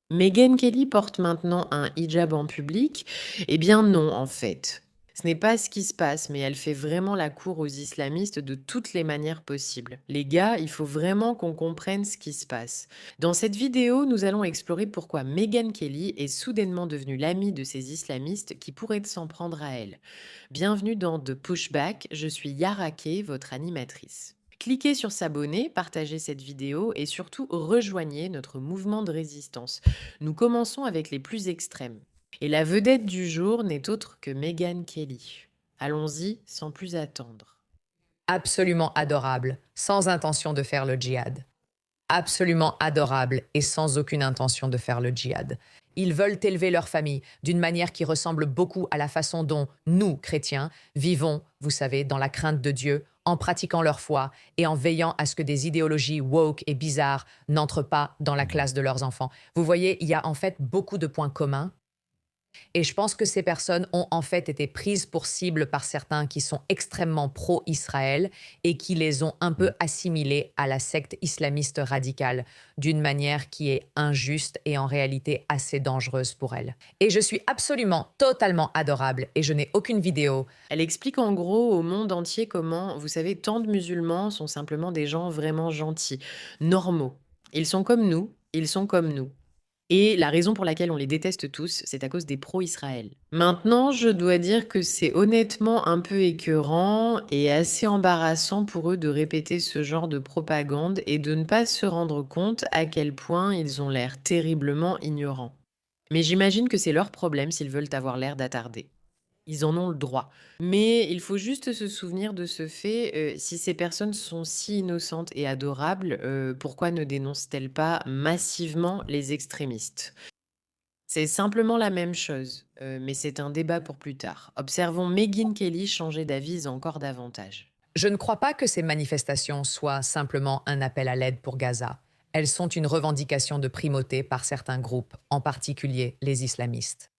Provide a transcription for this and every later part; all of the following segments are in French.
Meghan Kelly porte maintenant un hijab en public? Eh bien non, en fait. Ce n'est pas ce qui se passe, mais elle fait vraiment la cour aux islamistes de toutes les manières possibles. Les gars, il faut vraiment qu'on comprenne ce qui se passe. Dans cette vidéo, nous allons explorer pourquoi Meghan Kelly est soudainement devenue l'amie de ces islamistes qui pourraient s'en prendre à elle. Bienvenue dans The Pushback, je suis Yara Kay, votre animatrice. Cliquez sur s'abonner, partagez cette vidéo et surtout rejoignez notre mouvement de résistance. Nous commençons avec les plus extrêmes. Et la vedette du jour n'est autre que Meghan Kelly. Allons-y sans plus attendre. Absolument adorable, sans intention de faire le djihad. Absolument adorable et sans aucune intention de faire le djihad. Ils veulent élever leur famille d'une manière qui ressemble beaucoup à la façon dont nous, chrétiens, vivons, vous savez, dans la crainte de Dieu, en pratiquant leur foi et en veillant à ce que des idéologies woke et bizarres n'entrent pas dans la classe de leurs enfants. Vous voyez, il y a en fait beaucoup de points communs. Et je pense que ces personnes ont en fait été prises pour cible par certains qui sont extrêmement pro-Israël et qui les ont un peu assimilées à la secte islamiste radicale d'une manière qui est injuste et en réalité assez dangereuse pour elles. Et je suis absolument, totalement adorable et je n'ai aucune vidéo. Elle explique en gros au monde entier comment, vous savez, tant de musulmans sont simplement des gens vraiment gentils, normaux. Ils sont comme nous, ils sont comme nous. Et la raison pour laquelle on les déteste tous, c'est à cause des pro-Israël. Maintenant, je dois dire que c'est honnêtement un peu écœurant et assez embarrassant pour eux de répéter ce genre de propagande et de ne pas se rendre compte à quel point ils ont l'air terriblement ignorants. Mais j'imagine que c'est leur problème s'ils veulent avoir l'air d'attardés. Ils en ont le droit. Mais il faut juste se souvenir de ce fait, si ces personnes sont si innocentes et adorables, pourquoi ne dénoncent-elles pas massivement les extrémistes? C'est simplement la même chose, mais c'est un débat pour plus tard. Observons Megyn Kelly changer d'avis encore davantage. Je ne crois pas que ces manifestations soient simplement un appel à l'aide pour Gaza. Elles sont une revendication de primauté par certains groupes, en particulier les islamistes.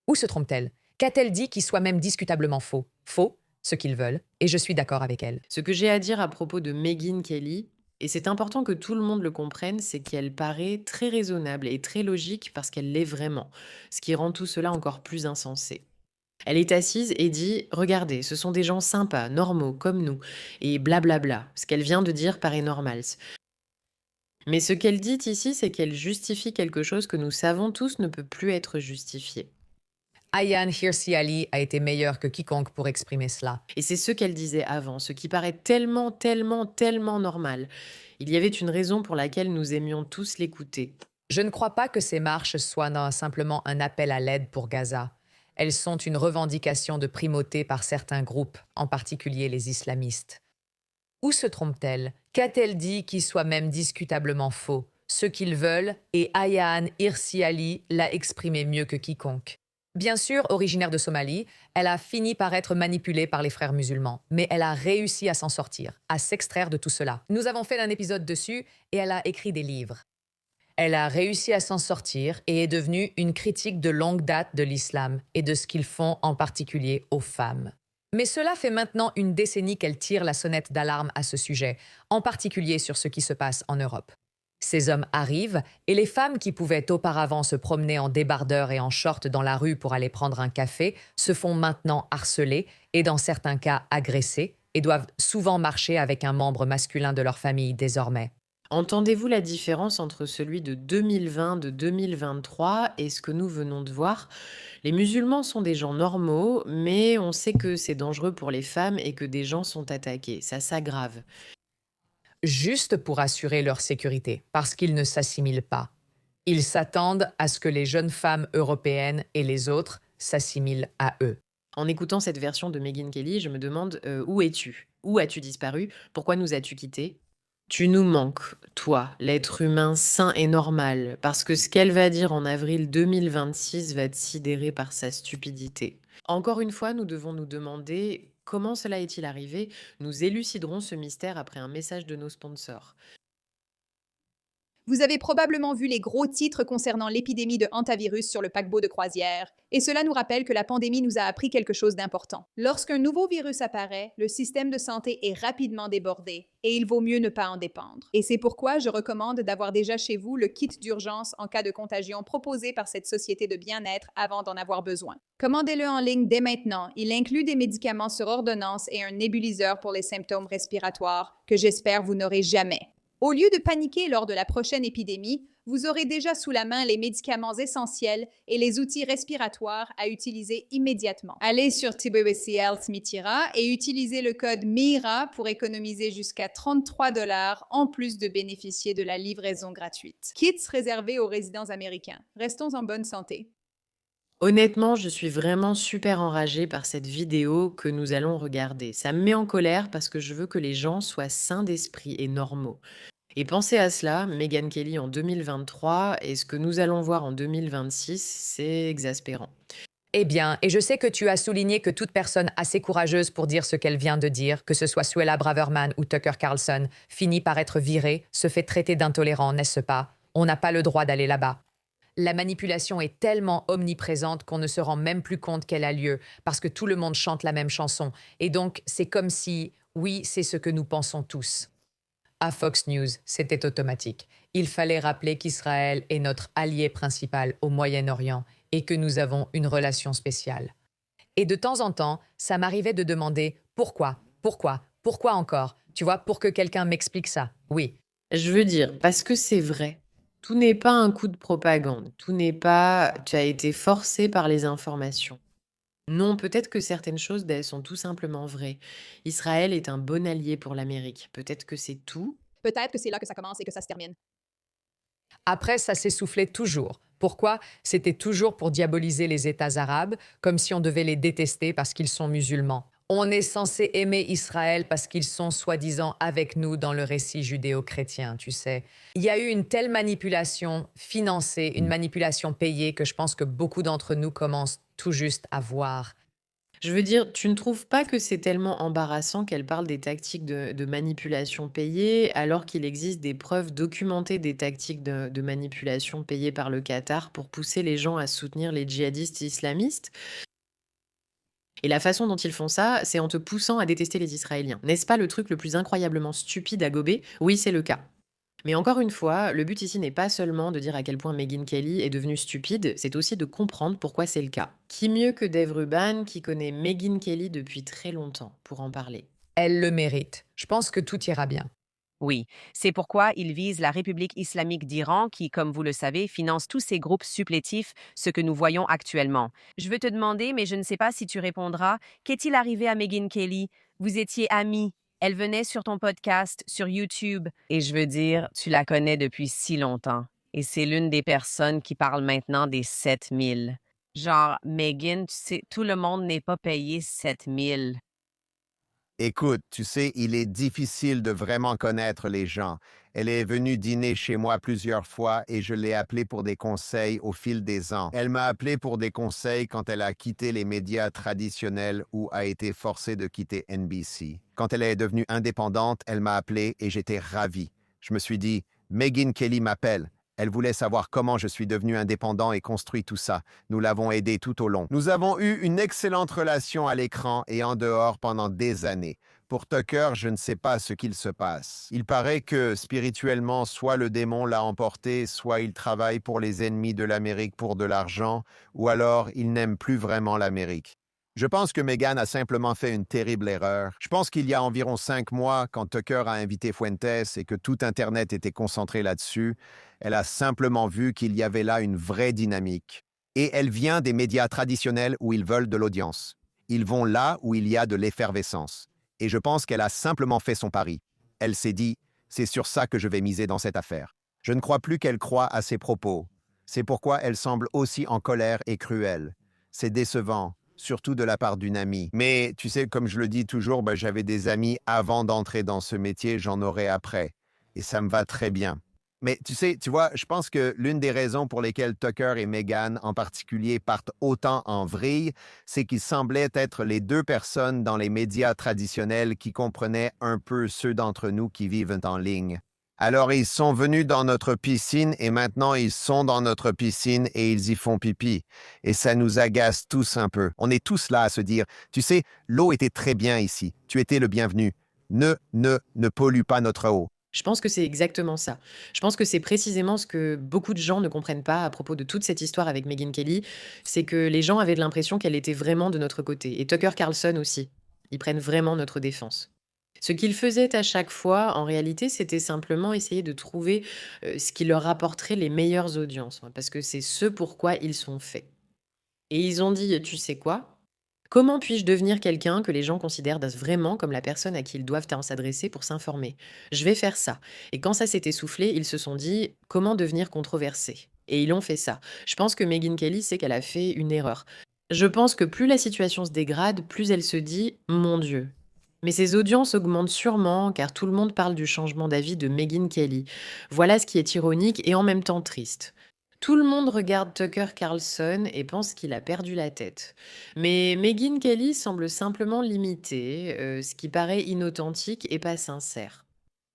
Où se trompe-t-elle? Qu'a-t-elle dit qui soit même discutablement faux? Faux, ce qu'ils veulent, et je suis d'accord avec elle. Ce que j'ai à dire à propos de Megyn Kelly, et c'est important que tout le monde le comprenne, c'est qu'elle paraît très raisonnable et très logique parce qu'elle l'est vraiment, ce qui rend tout cela encore plus insensé. Elle est assise et dit: «Regardez, ce sont des gens sympas, normaux, comme nous» et blablabla. Ce qu'elle vient de dire paraît normal. Mais ce qu'elle dit ici, c'est qu'elle justifie quelque chose que nous savons tous ne peut plus être justifié. Ayaan Hirsi Ali a été meilleure que quiconque pour exprimer cela. Et c'est ce qu'elle disait avant, ce qui paraît tellement, tellement, tellement normal. Il y avait une raison pour laquelle nous aimions tous l'écouter. Je ne crois pas que ces marches soient simplement un appel à l'aide pour Gaza. Elles sont une revendication de primauté par certains groupes, en particulier les islamistes. Où se trompe-t-elle? Qu'a-t-elle dit qui soit même discutablement faux? Ce qu'ils veulent, et Ayaan Hirsi Ali l'a exprimé mieux que quiconque. Bien sûr, originaire de Somalie, elle a fini par être manipulée par les frères musulmans, mais elle a réussi à s'en sortir, à s'extraire de tout cela. Nous avons fait un épisode dessus et elle a écrit des livres. Elle a réussi à s'en sortir et est devenue une critique de longue date de l'islam et de ce qu'ils font en particulier aux femmes. Mais cela fait maintenant une décennie qu'elle tire la sonnette d'alarme à ce sujet, en particulier sur ce qui se passe en Europe. Ces hommes arrivent et les femmes qui pouvaient auparavant se promener en débardeur et en short dans la rue pour aller prendre un café se font maintenant harceler et dans certains cas agressées et doivent souvent marcher avec un membre masculin de leur famille désormais. Entendez-vous la différence entre celui de 2020, de 2023 et ce que nous venons de voir? Les musulmans sont des gens normaux, mais on sait que c'est dangereux pour les femmes et que des gens sont attaqués. Ça s'aggrave. Juste pour assurer leur sécurité, parce qu'ils ne s'assimilent pas. Ils s'attendent à ce que les jeunes femmes européennes et les autres s'assimilent à eux. En écoutant cette version de Megyn Kelly, je me demande où es-tu? Où as-tu disparu? Pourquoi nous as-tu quittés? Tu nous manques, toi, l'être humain sain et normal, parce que ce qu'elle va dire en avril 2026 va te sidérer par sa stupidité. Encore une fois, nous devons nous demander comment cela est-il arrivé. Nous éluciderons ce mystère après un message de nos sponsors. Vous avez probablement vu les gros titres concernant l'épidémie de hantavirus sur le paquebot de croisière, et cela nous rappelle que la pandémie nous a appris quelque chose d'important. Lorsqu'un nouveau virus apparaît, le système de santé est rapidement débordé, et il vaut mieux ne pas en dépendre. Et c'est pourquoi je recommande d'avoir déjà chez vous le kit d'urgence en cas de contagion proposé par cette société de bien-être avant d'en avoir besoin. Commandez-le en ligne dès maintenant. Il inclut des médicaments sur ordonnance et un nébuliseur pour les symptômes respiratoires que j'espère vous n'aurez jamais. Au lieu de paniquer lors de la prochaine épidémie, vous aurez déjà sous la main les médicaments essentiels et les outils respiratoires à utiliser immédiatement. Allez sur TBC Health Mitira et utilisez le code MIRA pour économiser jusqu'à 33 $ en plus de bénéficier de la livraison gratuite. Kits réservés aux résidents américains. Restons en bonne santé. Honnêtement, je suis vraiment super enragée par cette vidéo que nous allons regarder. Ça me met en colère parce que je veux que les gens soient sains d'esprit et normaux. Et pensez à cela, Meghan Kelly en 2023 et ce que nous allons voir en 2026, c'est exaspérant. Eh bien, et je sais que tu as souligné que toute personne assez courageuse pour dire ce qu'elle vient de dire, que ce soit Suella Braverman ou Tucker Carlson, finit par être virée, se fait traiter d'intolérant, n'est-ce pas? On n'a pas le droit d'aller là-bas. La manipulation est tellement omniprésente qu'on ne se rend même plus compte qu'elle a lieu, parce que tout le monde chante la même chanson. Et donc, c'est comme si, oui, c'est ce que nous pensons tous. À Fox News, c'était automatique. Il fallait rappeler qu'Israël est notre allié principal au Moyen-Orient et que nous avons une relation spéciale. Et de temps en temps, ça m'arrivait de demander pourquoi, pourquoi encore? Tu vois, pour que quelqu'un m'explique ça. Oui. Je veux dire, parce que c'est vrai. Tout n'est pas un coup de propagande. Tout n'est pas tu as été forcé par les informations. Non, peut-être que certaines choses, elles sont tout simplement vraies. Israël est un bon allié pour l'Amérique. Peut-être que c'est tout. Peut-être que c'est là que ça commence et que ça se termine. Après, ça s'essoufflait toujours. Pourquoi? C'était toujours pour diaboliser les États arabes, comme si on devait les détester parce qu'ils sont musulmans. On est censé aimer Israël parce qu'ils sont soi-disant avec nous dans le récit judéo-chrétien, tu sais. Il y a eu une telle manipulation financée, une manipulation payée que je pense que beaucoup d'entre nous commencent tout juste à voir. Je veux dire, tu ne trouves pas que c'est tellement embarrassant qu'elle parle des tactiques de manipulation payées, alors qu'il existe des preuves documentées des tactiques de manipulation payées par le Qatar pour pousser les gens à soutenir les djihadistes islamistes? Et la façon dont ils font ça, c'est en te poussant à détester les Israéliens. N'est-ce pas le truc le plus incroyablement stupide à gober? Oui, c'est le cas. Mais encore une fois, le but ici n'est pas seulement de dire à quel point Megyn Kelly est devenue stupide, c'est aussi de comprendre pourquoi c'est le cas. Qui mieux que Dave Rubin, qui connaît Megyn Kelly depuis très longtemps, pour en parler? Elle le mérite. Je pense que tout ira bien. Oui, c'est pourquoi il vise la République islamique d'Iran qui, comme vous le savez, finance tous ces groupes supplétifs, ce que nous voyons actuellement. Je veux te demander, mais je ne sais pas si tu répondras, qu'est-il arrivé à Megyn Kelly? Vous étiez amis. Elle venait sur ton podcast, sur YouTube. Et je veux dire, tu la connais depuis si longtemps. Et c'est l'une des personnes qui parle maintenant des 7 000. Genre, Megyn, tu sais, tout le monde n'est pas payé 7 000. Écoute, tu sais, il est difficile de vraiment connaître les gens. Elle est venue dîner chez moi plusieurs fois et je l'ai appelée pour des conseils au fil des ans. Elle m'a appelé pour des conseils quand elle a quitté les médias traditionnels ou a été forcée de quitter NBC. Quand elle est devenue indépendante, elle m'a appelé et j'étais ravi. Je me suis dit, Megyn Kelly m'appelle. Elle voulait savoir comment je suis devenu indépendant et construit tout ça. Nous l'avons aidé tout au long. Nous avons eu une excellente relation à l'écran et en dehors pendant des années. Pour Tucker, je ne sais pas ce qu'il se passe. Il paraît que, spirituellement, soit le démon l'a emporté, soit il travaille pour les ennemis de l'Amérique pour de l'argent, ou alors il n'aime plus vraiment l'Amérique. Je pense que Meghan a simplement fait une terrible erreur. Je pense qu'il y a environ 5 mois, quand Tucker a invité Fuentes et que tout Internet était concentré là-dessus, elle a simplement vu qu'il y avait là une vraie dynamique. Et elle vient des médias traditionnels où ils veulent de l'audience. Ils vont là où il y a de l'effervescence. Et je pense qu'elle a simplement fait son pari. Elle s'est dit, c'est sur ça que je vais miser dans cette affaire. Je ne crois plus qu'elle croit à ses propos. C'est pourquoi elle semble aussi en colère et cruelle. C'est décevant, surtout de la part d'une amie. Mais tu sais, comme je le dis toujours, j'avais des amis avant d'entrer dans ce métier, j'en aurai après. Et ça me va très bien. Mais tu sais, tu vois, je pense que l'une des raisons pour lesquelles Tucker et Meghan en particulier partent autant en vrille, c'est qu'ils semblaient être les deux personnes dans les médias traditionnels qui comprenaient un peu ceux d'entre nous qui vivent en ligne. Alors ils sont venus dans notre piscine et maintenant ils sont dans notre piscine et ils y font pipi. Et ça nous agace tous un peu. On est tous là à se dire, tu sais, l'eau était très bien ici. Tu étais le bienvenu. Ne pollue pas notre eau. Je pense que c'est exactement ça. Je pense que c'est précisément ce que beaucoup de gens ne comprennent pas à propos de toute cette histoire avec Megyn Kelly, c'est que les gens avaient l'impression qu'elle était vraiment de notre côté et Tucker Carlson aussi. Ils prennent vraiment notre défense. Ce qu'ils faisaient à chaque fois, en réalité, c'était simplement essayer de trouver, ce qui leur rapporterait les meilleures audiences, hein, parce que c'est ce pourquoi ils sont faits. Et ils ont dit: «Tu sais quoi? Comment puis-je devenir quelqu'un que les gens considèrent vraiment comme la personne à qui ils doivent s'adresser pour s'informer? Je vais faire ça». Et quand ça s'est essoufflé, ils se sont dit: «Comment devenir controversé?» Et ils ont fait ça. Je pense que Megyn Kelly sait qu'elle a fait une erreur. Je pense que plus la situation se dégrade, plus elle se dit: «Mon Dieu». Mais ses audiences augmentent sûrement car tout le monde parle du changement d'avis de Megyn Kelly. Voilà ce qui est ironique et en même temps triste. Tout le monde regarde Tucker Carlson et pense qu'il a perdu la tête. Mais Megyn Kelly semble simplement l'imiter, ce qui paraît inauthentique et pas sincère.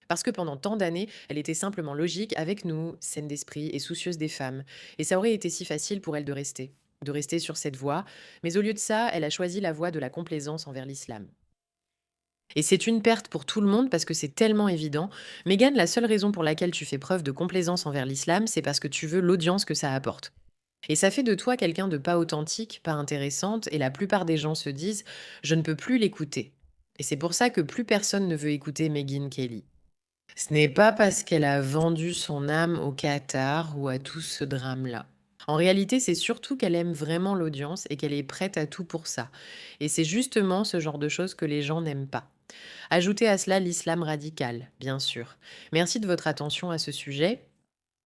Parce que pendant tant d'années, elle était simplement logique avec nous, saine d'esprit et soucieuse des femmes. Et ça aurait été si facile pour elle de rester sur cette voie. Mais au lieu de ça, elle a choisi la voie de la complaisance envers l'islam. Et c'est une perte pour tout le monde parce que c'est tellement évident. Meghan, la seule raison pour laquelle tu fais preuve de complaisance envers l'islam, c'est parce que tu veux l'audience que ça apporte. Et ça fait de toi quelqu'un de pas authentique, pas intéressante, et la plupart des gens se disent: je ne peux plus l'écouter. Et c'est pour ça que plus personne ne veut écouter Megyn Kelly. Ce n'est pas parce qu'elle a vendu son âme au Qatar ou à tout ce drame-là. En réalité, c'est surtout qu'elle aime vraiment l'audience et qu'elle est prête à tout pour ça. Et c'est justement ce genre de choses que les gens n'aiment pas. Ajoutez à cela l'islam radical, bien sûr. Merci de votre attention à ce sujet.